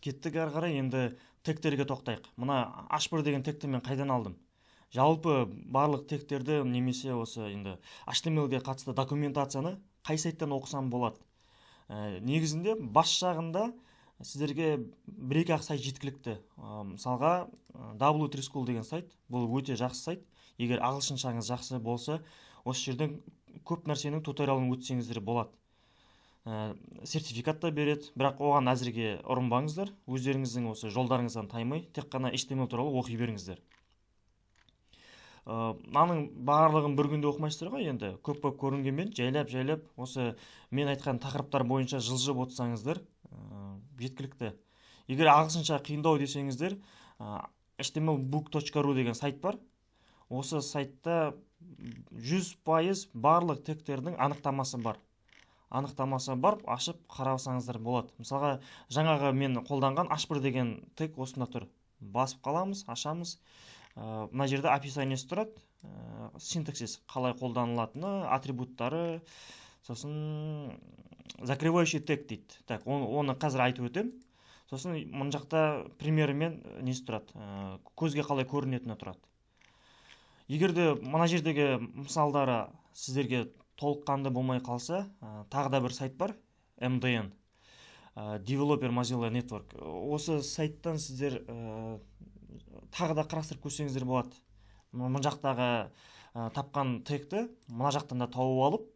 Кеттік ары қарай енді тегтерге тоқтайық. Мына H1 деген тегті мен қайдан алдым? Жалпы барлық тегтерді немесе осы енді HTML-ге қатысты документацияны қай сайттан оқысам болады? Негізінде бас жағында сіздерге бір-екі ақ сайт жеткілікті. Мысалға W3 School деген сайт, бұл өте жақсы сайт. Егер ағылшыншаңыз жақсы болса, осы жерден көп нәрсенің туториалын өтсеңіздер болады. Сертификат та береді, бірақ оған әзірге ұрынбаңыздар. Өздеріңіздің осы жолдарыңыздан таймай, тек қана HTML туралы оқи беріңіздер. Мынаның барлығын бір күнде оқымайсыздар ғой, енді көп көрінгенмен жайлап осы мен айтқан тақырыптар бойынша жылжып отырсаңыздар жеткілікті. Егер ағылшынша қиындау десеңіздер, htmlbook.ru деген сайт бар. Осы сайтта 100% барлық тегтердің анықтамасы бар. Ашып қарасаңыздар болады. Мысалға, жаңағы мен қолданған H1 деген тег осында тұр. Басып қаламыз, ашамыз. Мына жерде описаниесі тұрады, синтаксис қалай қолданылатыны, атрибуттары, сосын закрывающий тег дейді. Так, оны қазір айтып өтем. Сосын мұн жақта примерімен несі тұрады, көзге қалай көрінетіні тұрады. Егерде мына жердегі мысалдары сіздерге толыққанды болмай қалса, тағы да бір сайт бар, MDN, Developer Mozilla Network. Осы сайттан сіздер тағы да қарастырып көрсеңіздер болады. Мұн жақтағы тапқан тегті мына жақтан да тауып алып,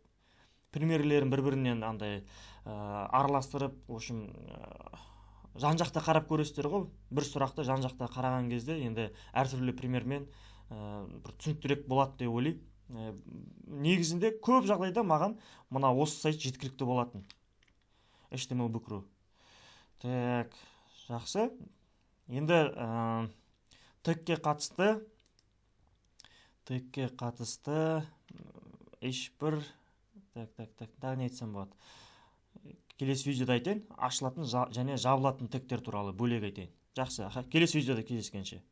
примерлерін бір-бірінен араластырып, жан-жақта қарап көресіздер ғой. Бір сұрақты жан-жақта қараған кезде енді әртүрлі примермен бір түсініктірек болады деп ойлаймын. Негізінде көп жағдайда маған мына осы сайт жеткілікті болатын. HTML.book.ru. Так, жақсы. Енді тегке қатысты H1, тағы не айтсам болады. Келесі видеода айтайын, ашылатын және жабылатын тегтер туралы бөлек айтайын. Жақсы, келесі видеода кездескенше.